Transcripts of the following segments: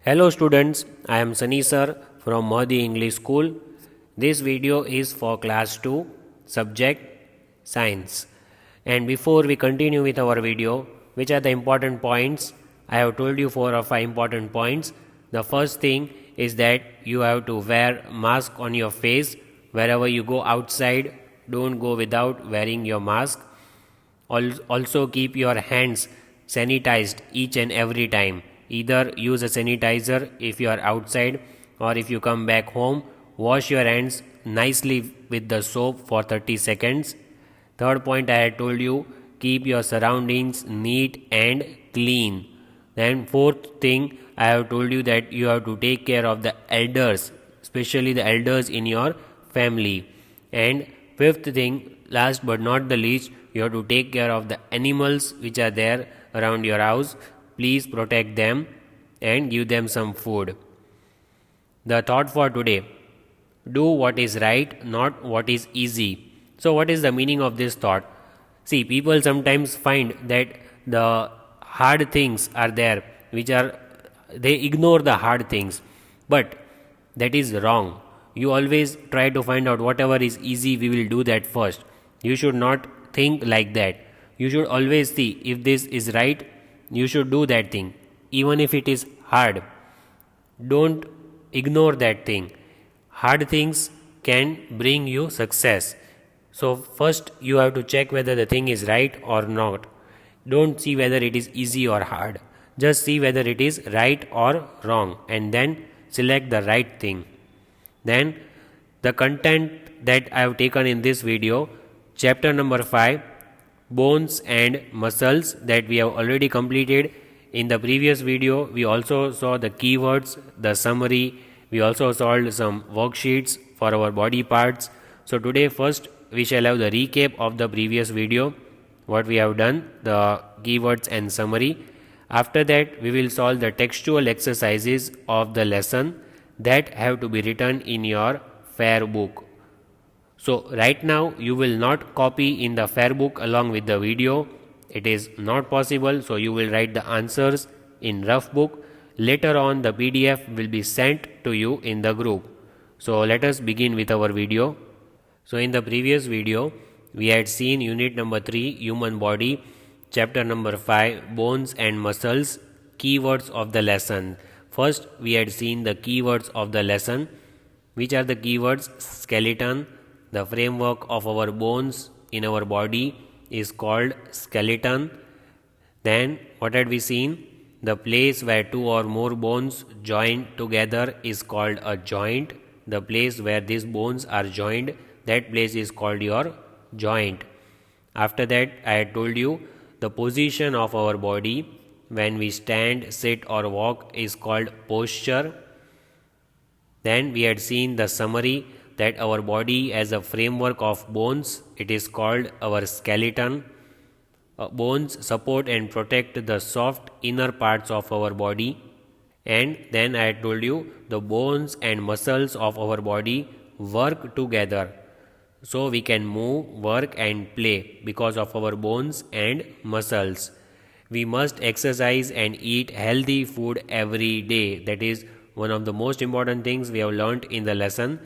Hello students, I am Sunny sir from Mahdi English School. This video is for class 2 subject science. And before we continue with our video, which are the important points? I have told you 4 or 5 important points. The first thing is that you have to wear mask on your face wherever you go outside. Don't go without wearing your mask. Also keep your hands sanitized each and every time. Either use a sanitizer if you are outside, or if you come back home, wash your hands nicely with the soap for 30 seconds. Third point, I had told you, keep your surroundings neat and clean. Then fourth thing, I have told you that you have to take care of the elders, especially the elders in your family. And fifth thing, last but not the least, you have to take care of the animals which are there around your house. Please protect them and give them some food. The thought for today: do what is right, not what is easy. So what is the meaning of this thought? See, people sometimes find that the hard things are there, they ignore the hard things, but that is wrong. You always try to find out whatever is easy, we will do that first. You should not think like that. You should always see if this is right, you should do that thing, even if it is hard. Don't ignore that thing. Hard things can bring you success. So, first you have to check whether the thing is right or not. Don't see whether it is easy or hard. Just see whether it is right or wrong, and then select the right thing. Then, the content that I have taken in this video, chapter number 5, bones and muscles, that we have already completed. In the previous video, we also saw the keywords, the summary, we also solved some worksheets for our body parts. So today first we shall have the recap of the previous video, what we have done, the keywords and summary. After that we will solve the textual exercises of the lesson that have to be written in your fair book. So right now you will not copy in the fair book along with the video. It is not possible, so you will write the answers in rough book. Later on the PDF will be sent to you in the group. So let us begin with our video. So in the previous video we had seen unit number 3, human body, chapter number 5, bones and muscles, keywords of the lesson. First we had seen the keywords of the lesson. Which are the keywords? Skeleton. The framework of our bones in our body is called skeleton. Then what had we seen? The place where 2 or more bones join together is called a joint. The place where these bones are joined, that place is called your joint. After that I had told you the position of our body when we stand, sit or walk is called posture. Then we had seen the summary that our body as a framework of bones, it is called our skeleton. Bones support and protect the soft inner parts of our body. And then I had told you the bones and muscles of our body work together. So we can move, work and play because of our bones and muscles. We must exercise and eat healthy food every day. That is one of the most important things we have learnt in the lesson.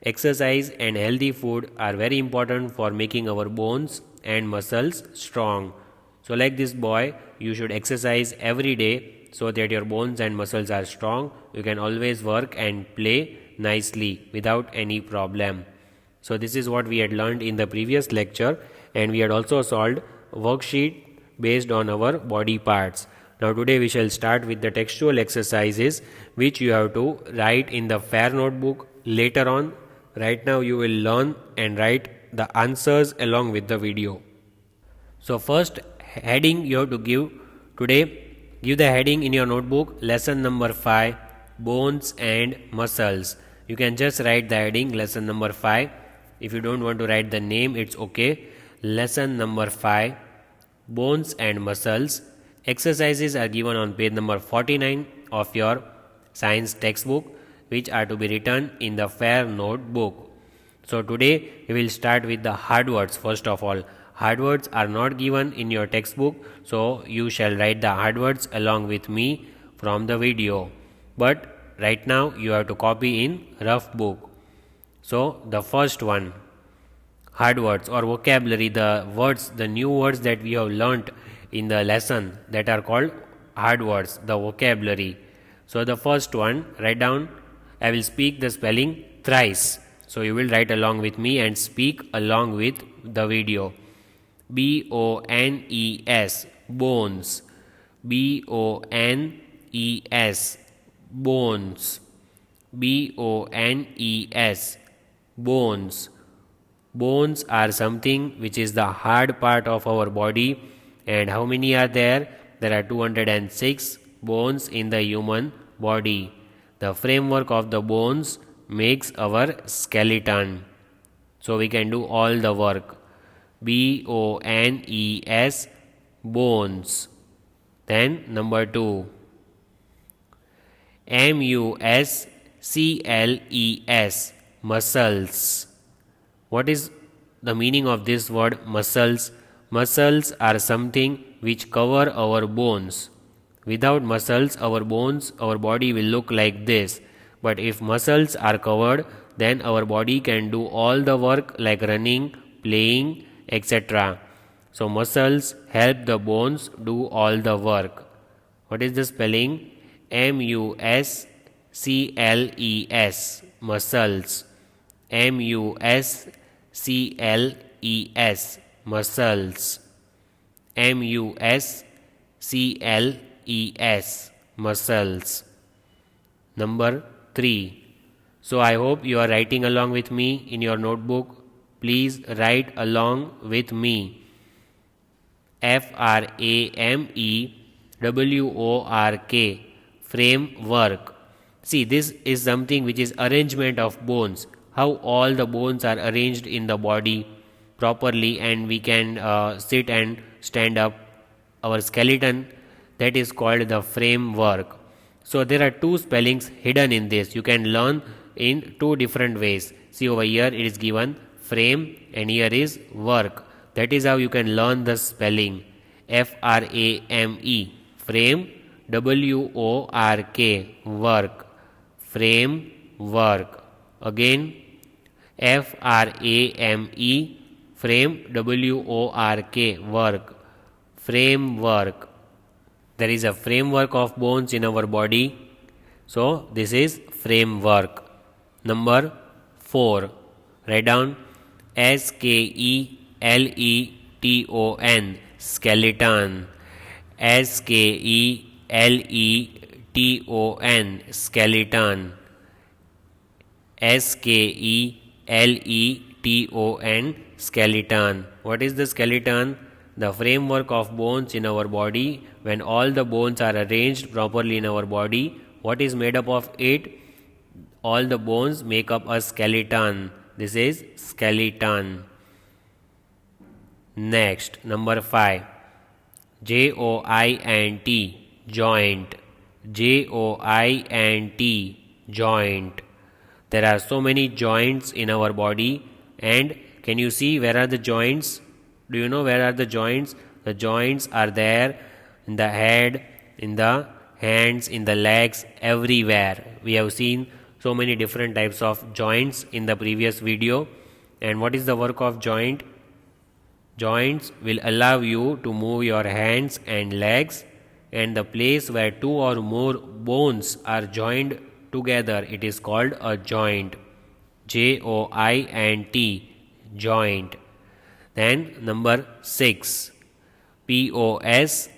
Exercise and healthy food are very important for making our bones and muscles strong. So like this boy, you should exercise every day so that your bones and muscles are strong. You can always work and play nicely without any problem. So this is what we had learned in the previous lecture, and we had also solved worksheet based on our body parts. Now today we shall start with the textual exercises which you have to write in the fair notebook later on. Right now you will learn and write the answers along with the video. So first heading you have to give today. Give the heading in your notebook, lesson number 5, bones and muscles. You can just write the heading lesson number 5. If you don't want to write the name, it's okay. Lesson number 5, bones and muscles. Exercises are given on page number 49 of your science textbook, which are to be written in the fair notebook. So today we will start with the hard words. First of all, hard words are not given in your textbook, so you shall write the hard words along with me from the video. but right now you have to copy in rough book. So the first one, hard words or vocabulary, the new words that we have learnt in the lesson, that are called hard words, the vocabulary. So the first one, write down. I will speak the spelling thrice. So you will write along with me and speak along with the video. BONES, bones. BONES, bones. BONES, bones. Bones are something which is the hard part of our body. And how many are there? There are 206 bones in the human body. The framework of the bones makes our skeleton. So we can do all the work. BONES, bones. Then number 2, MUSCLES, muscles. What is the meaning of this word muscles? Muscles are something which cover our bones. Without muscles, our body will look like this. But if muscles are covered, then our body can do all the work like running, playing, etc. So muscles help the bones do all the work. What is the spelling? MUSCLES, muscles. MUSCLES, muscles. MUSCLES, muscles. Number 3. So I hope you are writing along with me in your notebook. Please write along with me. FRAMEWORK, framework. See, this is something which is arrangement of bones. How all the bones are arranged in the body properly, and we can sit and stand up. Our skeleton, that is called the framework. So there are 2 spellings hidden in this. You can learn in 2 different ways. See, over here it is given frame and here is work. That is how you can learn the spelling. FRAME, frame. WORK, work. Frame, work. Again, FRAME, frame. WORK, work. Framework. There is a framework of bones in our body. So this is framework. Number 4. Write down SKELETON, skeleton. SKELETON, skeleton. SKELETON, skeleton. What is the skeleton? The framework of bones in our body. When all the bones are arranged properly in our body, what is made up of it? All the bones make up a skeleton. This is skeleton. Next, number 5. JOINT, joint. JOINT, joint. There are so many joints in our body. And can you see where are the joints? Do you know where are the joints? The joints are there in the head, in the hands, in the legs, everywhere. We have seen so many different types of joints in the previous video. And what is the work of joint? Joints will allow you to move your hands and legs, and the place where 2 or more bones are joined together, it is called a joint. JOINT, joint. Then number 6. POSTURE,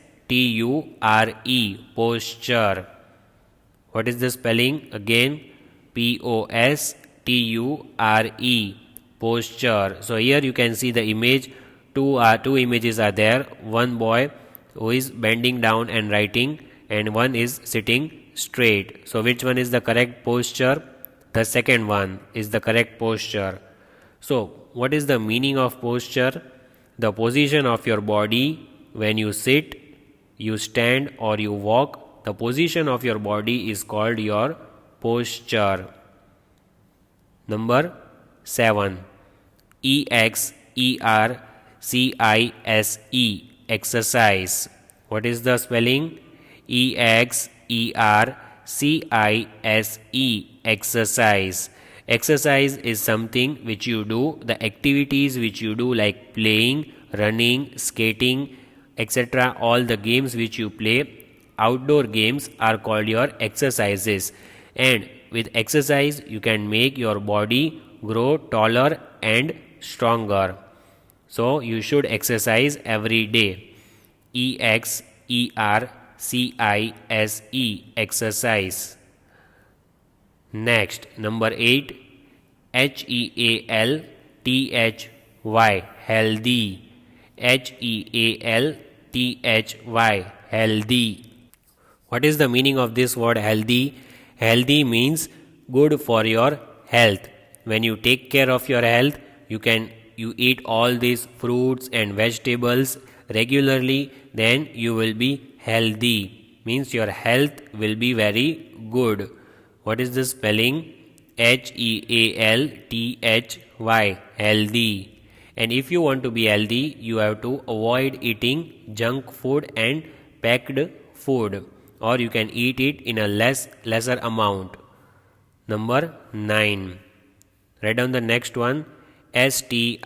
posture. What is the spelling? Again, POSTURE, posture. So here you can see the image. Two images are there. One boy who is bending down and writing, and one is sitting straight. So which one is the correct posture? The second one is the correct posture. So what is the meaning of posture? The position of your body when you sit, you stand or you walk. The position of your body is called your posture. Number 7. EXERCISE, exercise. What is the spelling? EXERCISE, exercise. Exercise is something which you do, the activities which you do like playing, running, skating, etc. All the games which you play, outdoor games are called your exercises. And with exercise, you can make your body grow taller and stronger. So, you should exercise every day. exercise. Next, number 8, healthy. Healthy. What is the meaning of this word healthy? Healthy means good for your health. When you take care of your health, you eat all these fruits and vegetables regularly, then you will be healthy. Means your health will be very good. What is the spelling? healthy. And if you want to be healthy, you have to avoid eating junk food and packed food, or you can eat it in a lesser amount. Number 9. Write down the next one. Straight.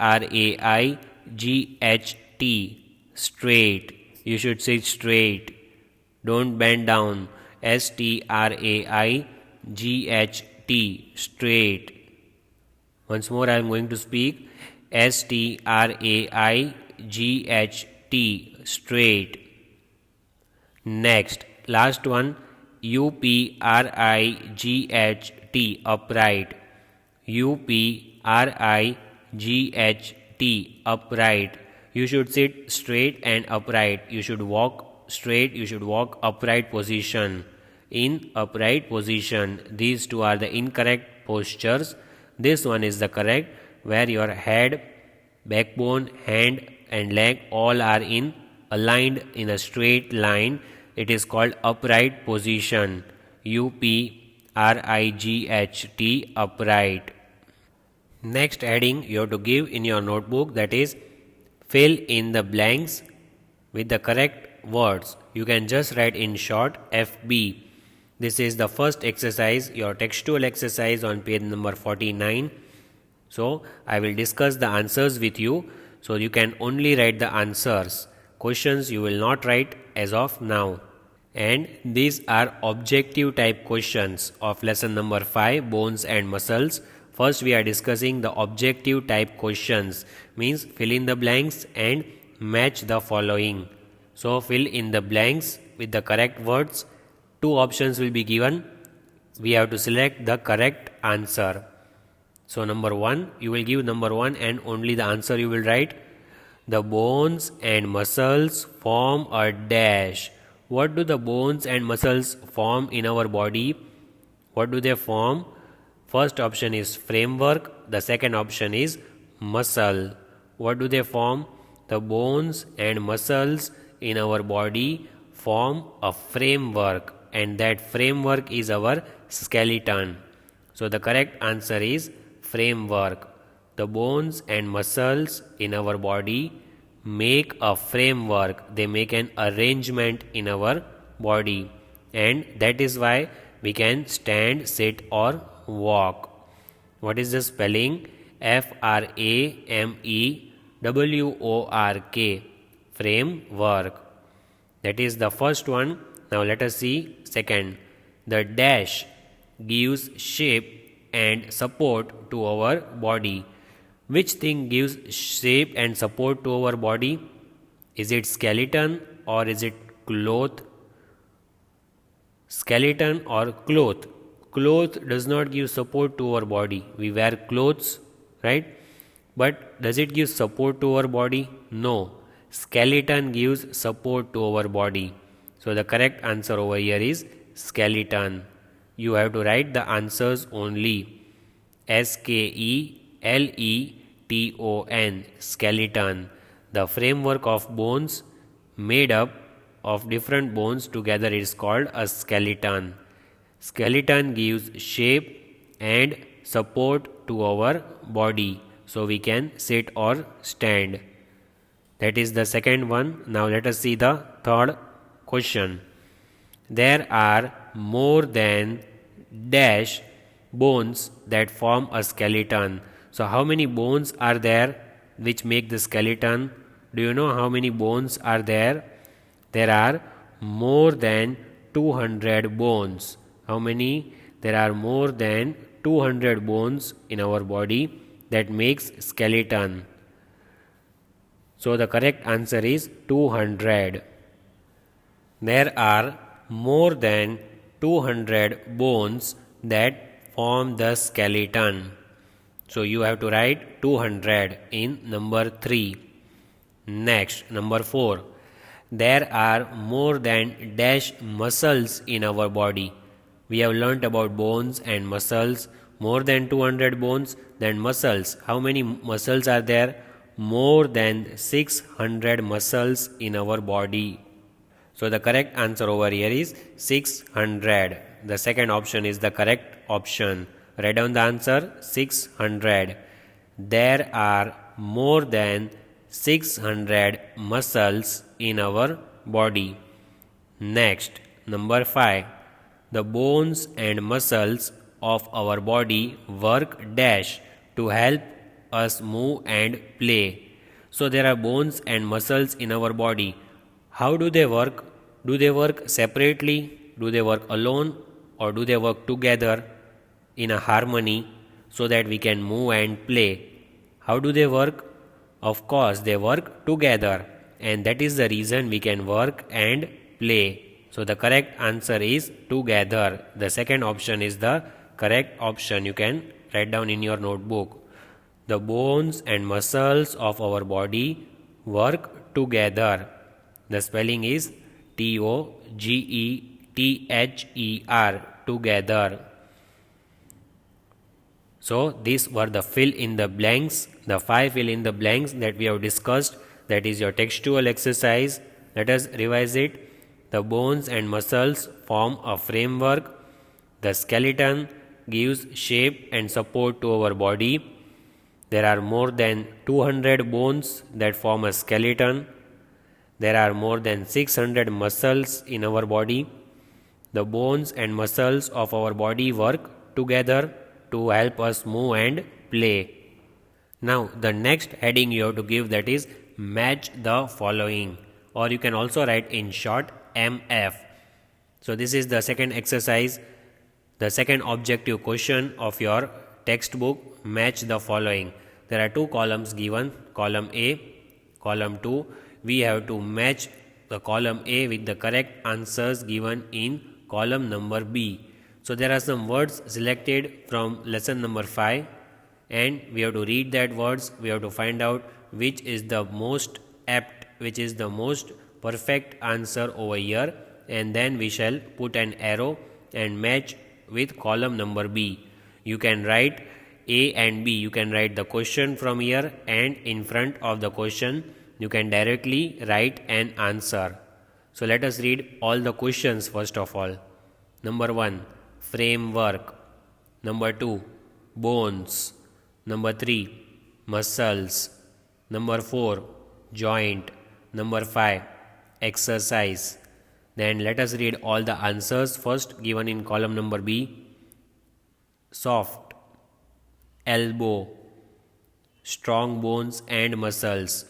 Straight. You should say straight. Don't bend down. Straight. Straight. Once more I am going to speak. Straight. Straight. Next, last one. Upright. Upright. Upright. You should sit straight and upright. You should walk straight. You should walk upright position. In upright position. These two are the incorrect postures. This one is the correct, where your head, backbone, hand and leg all are aligned in a straight line. It is called upright position. UPRIGHT. Upright. Next heading you have to give in your notebook, that is fill in the blanks with the correct words. You can just write in short FB. This is the first exercise, your textual exercise on page number 49. So I will discuss the answers with you. So you can only write the answers. Questions you will not write as of now. And these are objective type questions of lesson number 5, bones and muscles. First we are discussing the objective type questions, means fill in the blanks and match the following. So fill in the blanks with the correct words. 2 options will be given. We have to select the correct answer. So number 1, you will give number 1 and only the answer you will write. The bones and muscles form a dash. What do the bones and muscles form in our body? What do they form? First option is framework. The second option is muscle. What do they form? The bones and muscles in our body form a framework, and that framework is our skeleton. So the correct answer is framework. The bones and muscles in our body make a framework. They make an arrangement in our body, and that is why we can stand, sit or walk. What is the spelling? FRAMEWORK. Framework. That is the first one. Now let us see second. The dash gives shape and support to our body. Which thing gives shape and support to our body? Is it skeleton or is it cloth? Skeleton or cloth? Cloth does not give support to our body. We wear clothes, right? But does it give support to our body? No. Skeleton gives support to our body. So the correct answer over here is skeleton. You have to write the answers only. SKELETON. Skeleton. The framework of bones made up of different bones together is called a skeleton. Skeleton gives shape and support to our body, so we can sit or stand. That is the second one. Now let us see the third question. There are more than dash bones that form a skeleton. So how many bones are there which make the skeleton? Do you know how many bones are there? There are more than 200 bones. How many? There are more than 200 bones in our body that makes skeleton. So the correct answer is 200. There are more than 200 bones that form the skeleton. So you have to write 200 in number 3. Next, number 4. There are more than dash muscles in our body. We have learnt about bones and muscles. More than 200 bones, then muscles. How many muscles are there? More than 600 muscles in our body. So the correct answer over here is 600. The second option is the correct option. Write down the answer, 600. There are more than 600 muscles in our body. Next, number 5. The bones and muscles of our body work dash to help us move and play. So there are bones and muscles in our body. How do they work? Do they work separately? Do they work alone? Or do they work together in a harmony so that we can move and play? How do they work? Of course, they work together, and that is the reason we can work and play. So the correct answer is together. The second option is the correct option. You can write down in your notebook. The bones and muscles of our body work together. The spelling is Together, together. So these were the fill in the blanks, the 5 fill in the blanks that we have discussed. That is your textual exercise. Let us revise it. The bones and muscles form a framework. The skeleton gives shape and support to our body. There are more than 200 bones that form a skeleton. There are more than 600 muscles in our body. The bones and muscles of our body work together to help us move and play. Now the next heading you have to give, that is match the following, or you can also write in short MF. So this is the second exercise, the second objective question of your textbook, match the following. There are 2 columns given, column A, column 2. We have to match the column A with the correct answers given in column number B. So there are some words selected from lesson number 5, and we have to read that words. We have to find out which is the most apt, which is the most perfect answer over here, and then we shall put an arrow and match with column number B. You can write A and B. You can write the question from here, and in front of the question you can directly write an answer. So let us read all the questions first of all. Number 1, framework. Number 2, bones. Number 3, muscles. Number 4, joint. Number 5, exercise. Then let us read all the answers first given in column number B. Soft, elbow, strong bones and muscles,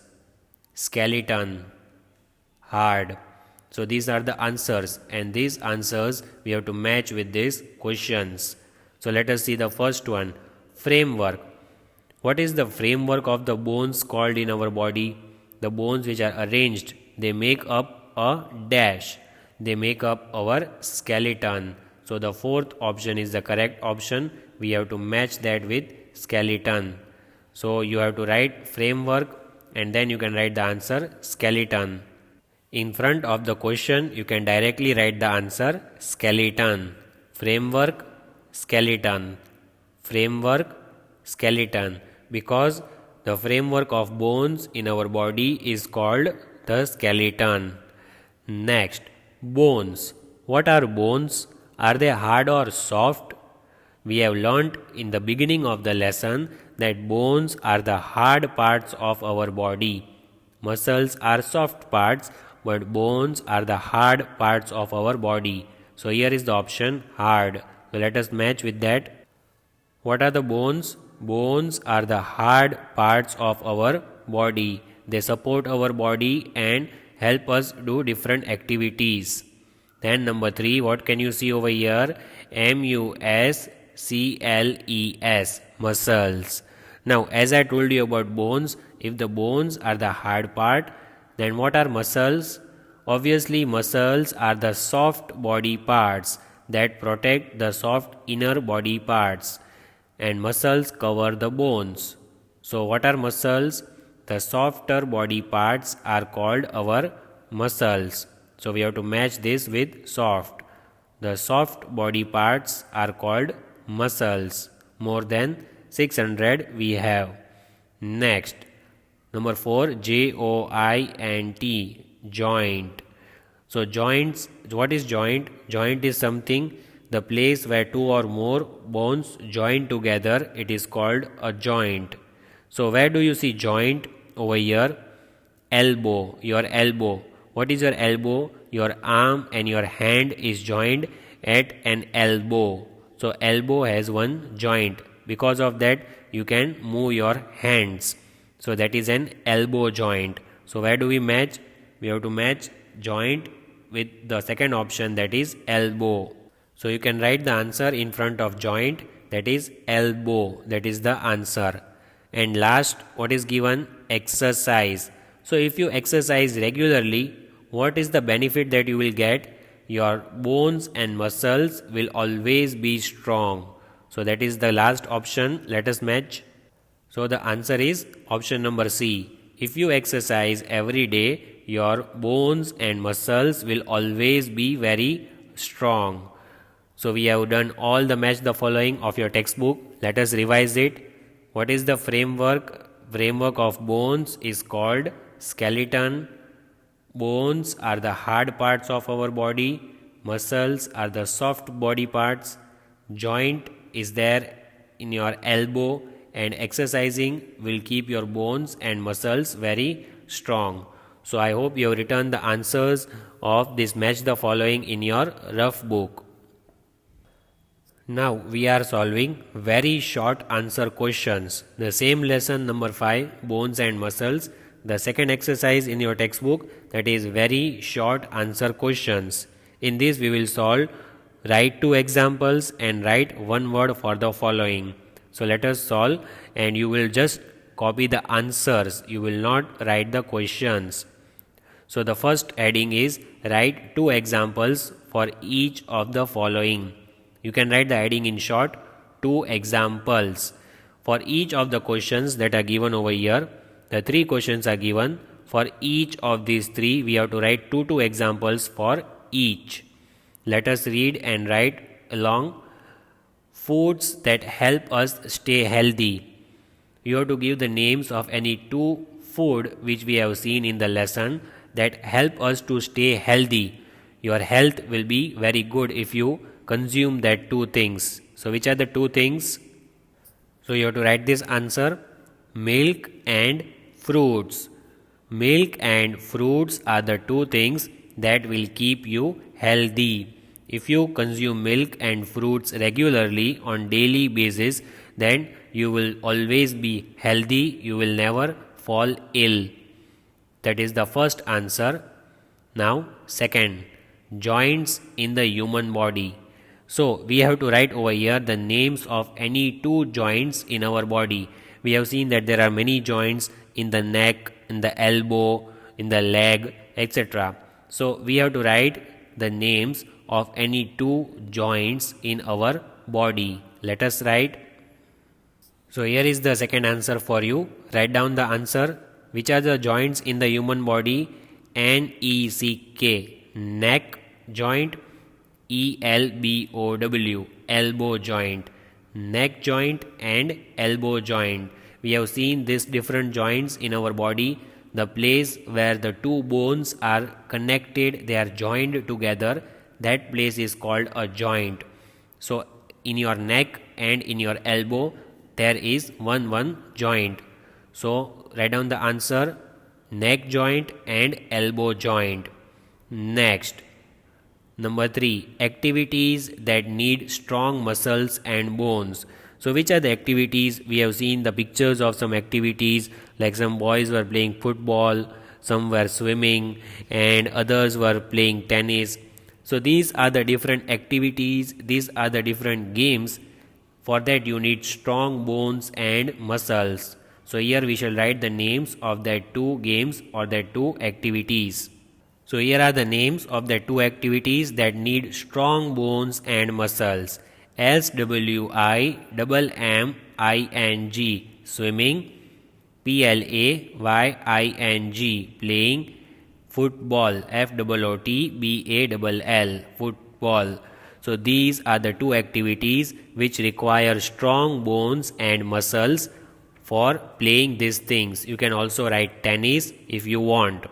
skeleton, hard. So these are the answers, and these answers we have to match with these questions. So let us see the first one, framework. What is the framework of the bones called in our body? The bones which are arranged, they make up a dash. They make up our skeleton. So the fourth option is the correct option. We have to match that with skeleton. So you have to write framework, and then you can write the answer skeleton. In front of the question, you can directly write the answer skeleton. Framework, skeleton. Framework, skeleton. Because the framework of bones in our body is called the skeleton. Next, bones. What are bones? Are they hard or soft? We have learnt in the beginning of the lesson that bones are the hard parts of our body. Muscles are soft parts, but bones are the hard parts of our body. So here is the option hard. So let us match with that. What are the bones? Bones are the hard parts of our body. They support our body and help us do different activities. Then number 3, what can you see over here? muscles, muscles. Now as I told you about bones, if the bones are the hard part, then what are muscles? Obviously muscles are the soft body parts that protect the soft inner body parts, and muscles cover the bones. So what are muscles? The softer body parts are called our muscles. So we have to match this with soft. The soft body parts are called muscles. More than 600 we have. Next, number 4, joint, joint. So joints, what is joint? Joint is something, the place where two or more bones join together, it is called a joint. So where do you see joint? Over here, elbow, your elbow. What is your elbow? Your arm and your hand is joined at an elbow. So elbow has one joint. Because of that, you can move your hands. So that is an elbow joint. So where do we match? We have to match joint with the second option, that is elbow. So you can write the answer in front of joint, that is elbow. That is the answer. And last, what is given? Exercise. So if you exercise regularly, what is the benefit that you will get? Your bones and muscles will always be strong. So that is the last option. Let us match. So the answer is option number C. If you exercise every day, your bones and muscles will always be very strong. So we have done all the match the following of your textbook. Let us revise it. What is the framework? Framework of bones is called skeleton. Bones are the hard parts of our body. Muscles are the soft body parts. Joint is there in your elbow, and exercising will keep your bones and muscles very strong. So I hope you have written the answers of this match the following in your rough book. Now we are solving very short answer questions. The same lesson number 5, bones and muscles. The second exercise in your textbook, that is very short answer questions. In this we will solve, write 2 examples and write 1 word for the following. So let us solve, and you will just copy the answers. You will not write the questions. So the first heading is write 2 examples for each of the following. You can write the heading in short, 2 examples. For each of the questions that are given over here, the 3 questions are given. For each of these 3, we have to write 2 examples for each. Let us read and write along. Foods that help us stay healthy. You have to give the names of any 2 food which we have seen in the lesson that help us to stay healthy. Your health will be very good if you consume that 2 things. So which are the 2 things? So you have to write this answer. Milk and fruits. Milk and fruits are the 2 things that will keep you healthy. If you consume milk and fruits regularly on daily basis, then you will always be healthy. You will never fall ill. That is the first answer. Now second, joints in the human body. So we have to write over here the names of any 2 joints in our body. We have seen that there are many joints in the neck, in the elbow, in the leg, etc. So we have to write the names of any 2 joints in our body. Let us write. So here is the second answer for you. Write down the answer. Which are the joints in the human body? NECK, neck joint. ELBOW, elbow joint. Neck joint and elbow joint. We have seen these different joints in our body. The place where the 2 bones are connected, they are joined together, that place is called a joint. So in your neck and in your elbow, there is one joint. So write down the answer, neck joint and elbow joint. Next, Number 3, activities that need strong muscles and bones. So which are the activities? We have seen the pictures of some activities, like some boys were playing football, some were swimming, and others were playing tennis. So these are the different activities, these are the different games. For that you need strong bones and muscles. So here we shall write the names of that two games or that two activities. So here are the names of the two activities that need strong bones and muscles. SWIMMING, swimming. PLAYING, playing. Football, FOOTBALL, football. So these are the two activities which require strong bones and muscles for playing these things. You can also write tennis if you want.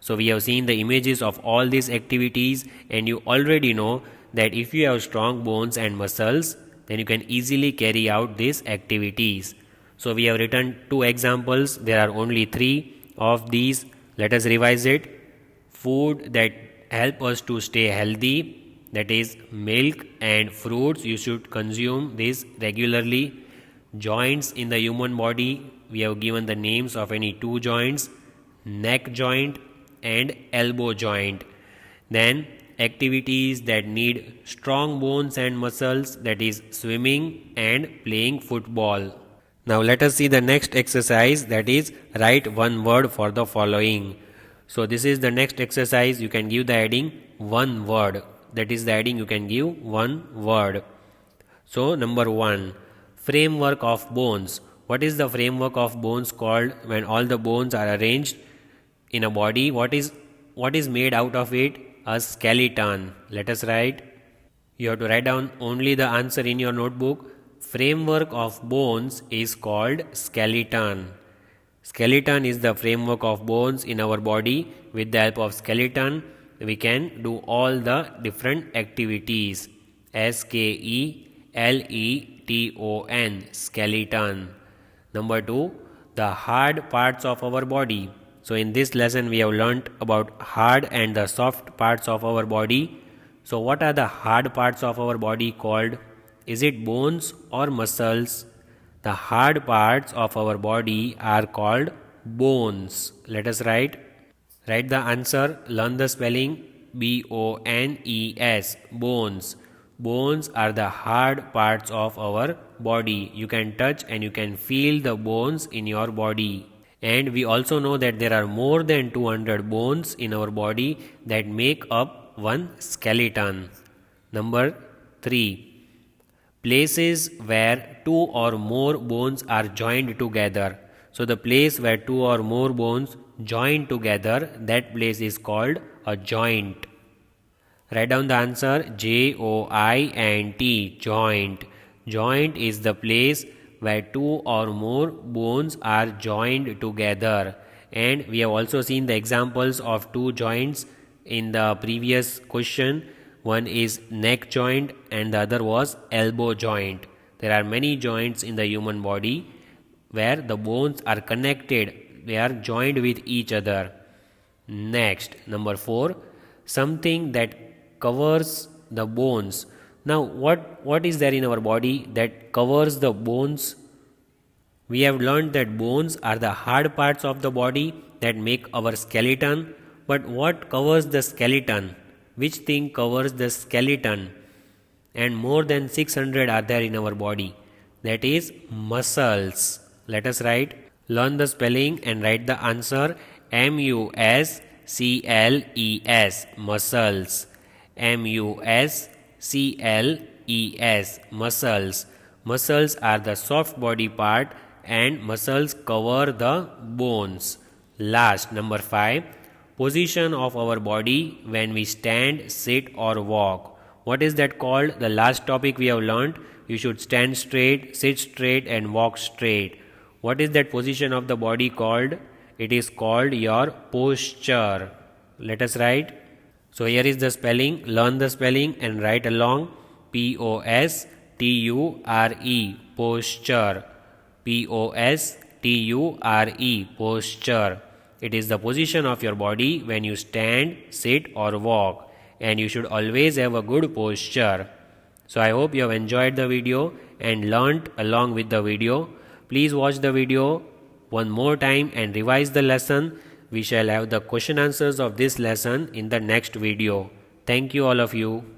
So we have seen the images of all these activities, and you already know that if you have strong bones and muscles, then you can easily carry out these activities. So we have written two examples. There are only 3 of these. Let us revise it. Food that help us to stay healthy, that is milk and fruits. You should consume this regularly. Joints in the human body, we have given the names of any 2 joints, neck joint and elbow joint. Then activities that need strong bones and muscles, that is swimming and playing football. Now let us see the next exercise, that is write one word for the following. So this is the next exercise. You can give the heading one word. That is the heading you can give one word. So number 1, framework of bones. What is the framework of bones called when all the bones are arranged in a body? What is made out of it? A skeleton. Let us write. You have to write down only the answer in your notebook. Framework of bones is called skeleton. Skeleton is the framework of bones in our body. With the help of skeleton, we can do all the different activities. SKELETON, skeleton. Number 2, the hard parts of our body. So in this lesson we have learnt about hard and the soft parts of our body. So what are the hard parts of our body called? Is it bones or muscles? The hard parts of our body are called bones. Let us write. Write the answer. Learn the spelling. BONES, bones. Bones are the hard parts of our body. You can touch and you can feel the bones in your body. And we also know that there are more than 200 bones in our body that make up one skeleton. Number 3, places where 2 or more bones are joined together. So the place where 2 or more bones join together, that place is called a joint. Write down the answer. JOINT, joint. Joint is the place where 2 or more bones are joined together. And we have also seen the examples of 2 joints in the previous question. One is neck joint and the other was elbow joint. There are many joints in the human body where the bones are connected. They are joined with each other. Next, number 4, something that covers the bones. Now what is there in our body that covers the bones? We have learned that bones are the hard parts of the body that make our skeleton. But what covers the skeleton? Which thing covers the skeleton? And more than 600 are there in our body. That is muscles. Let us write. Learn the spelling and write the answer. MUSCLES, muscles. MUSCLES, muscles. Muscles are the soft body part and muscles cover the bones. Last, number 5, position of our body when we stand, sit or walk. What is that called? The last topic we have learned. You should stand straight, sit straight and walk straight. What is that position of the body called? It is called your posture. Let us write. So here is the spelling. Learn the spelling and write along. POSTURE, posture. POSTURE, posture. It is the position of your body when you stand, sit or walk. and you should always have a good posture. So I hope you have enjoyed the video and learnt along with the video. Please watch the video one more time and revise the lesson. We shall have the question answers of this lesson in the next video. Thank you all of you.